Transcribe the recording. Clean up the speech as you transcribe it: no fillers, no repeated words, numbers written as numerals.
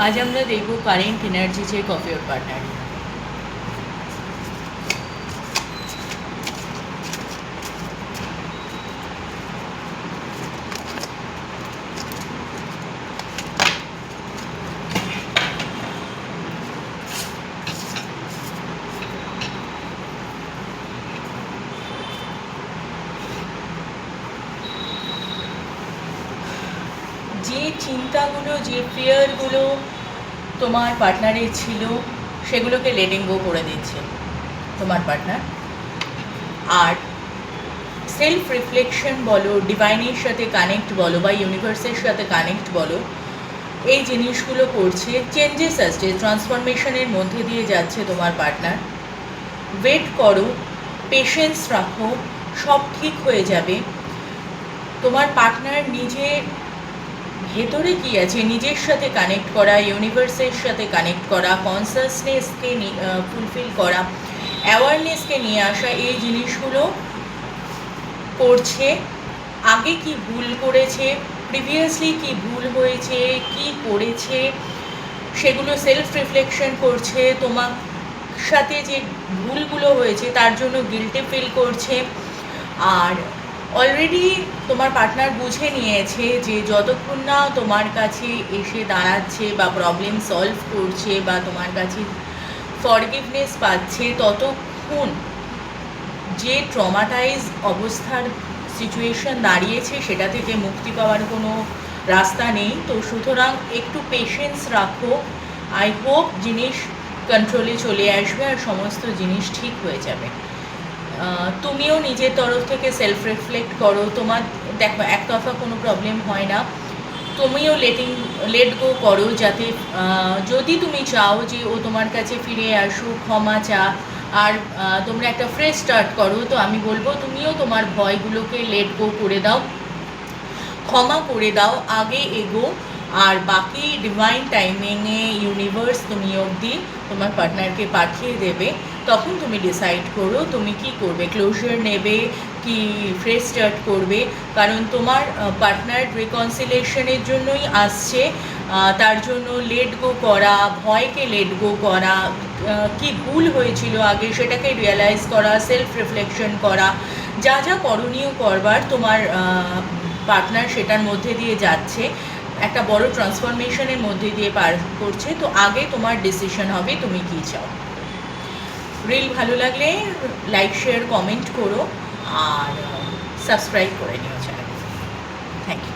আজ আমরা দেখব current energy check of your partner. যে চিন্তাগুলো, যে ফিয়ারগুলো তোমার পার্টনারের ছিল, সেগুলোকে লেটিং গো করে দিচ্ছে তোমার পার্টনার। আর সেলফ রিফ্লেকশন বলো, ডিভাইনের সাথে কানেক্ট বলো বা ইউনিভার্সের সাথে কানেক্ট বলো, এই জিনিসগুলো করছে। চেঞ্জেস আসছে, ট্রান্সফরমেশনের মধ্যে দিয়ে যাচ্ছে তোমার পার্টনার। ওয়েট করো, পেশেন্স রাখো, সব ঠিক হয়ে যাবে। তোমার পার্টনার নিজের ভেতরে কী আছে, নিজের সাথে কানেক্ট করা, ইউনিভার্সের সাথে কানেক্ট করা, কনসাসনেসকে ফুলফিল করা, অ্যাওয়ারনেসকে নিয়ে আসা, এই জিনিসগুলো করছে। আগে কি ভুল করেছে, প্রিভিয়াসলি কি ভুল হয়েছে, কি করেছে, সেগুলো সেলফ রিফ্লেকশন করছে। তোমার সাথে যে ভুলগুলো হয়েছে তার জন্য গিল্টি ফিল করছে। আর অলরেডি তোমার পার্টনার বুঝে নিয়েছে যে যতক্ষণ না তোমার কাছে এসে দাঁড়াচ্ছে বা প্রবলেম সলভ করছে বা তোমার কাছে ফরগিভনেস পাচ্ছে, ততক্ষণ যে ট্রমাটাইজ অবস্থার সিচুয়েশন দাঁড়িয়েছে সেটা থেকে মুক্তি পাওয়ার কোনো রাস্তা নেই। তো সুতরাং একটু পেশেন্স রাখো। আই হোপ জিনিস কন্ট্রোলে চলে আসবে আর সমস্ত জিনিস ঠিক হয়ে যাবে। তুমিও নিজের তরফ থেকে সেলফ রিফ্লেক্ট করো। তোমার দেখো, একতরফা কোনো প্রবলেম হয় না। তুমিও লেট গো করো, যাতে যদি তুমি চাও যে ও তোমার কাছে ফিরে আসুক, ক্ষমা চা আর তোমরা একটা ফ্রেশ স্টার্ট করো, তো আমি বলবো তুমিও তোমার ভয়গুলোকে লেট গো করে দাও, ক্ষমা করে দাও, আগে এগো। আর বাকি ডিভাইন টাইমিংয়ে ইউনিভার্স তুমি অবধি তোমার পার্টনারকে পাঠিয়ে দেবে। তখন তুমি ডিসাইড করো তুমি কি করবে, ক্লোজার নেবে কি ফ্রেশ স্টার্ট করবে। কারণ তোমার পার্টনার রিকনসিলেশনের জন্যই আসছে। তার জন্য লেট গো করা, ভয়কে লেট গো করা, কি ভুল হয়েছিল আগে সেটাকে রিয়েলাইজ করা, সেলফ রিফ্লেকশন করা, যা যা করণীয় করবার তোমার পার্টনার সেটার মধ্যে দিয়ে যাচ্ছে, একটা বড় ট্রান্সফরমেশনের মধ্যে দিয়ে পার করছে। তো আগে তোমার ডিসিশন হবে তুমি কী চাও। রিল ভালো লাগলে লাইক, শেয়ার, কমেন্ট করো আর সাবস্ক্রাইব করে নিও চ্যানেল। Thank you.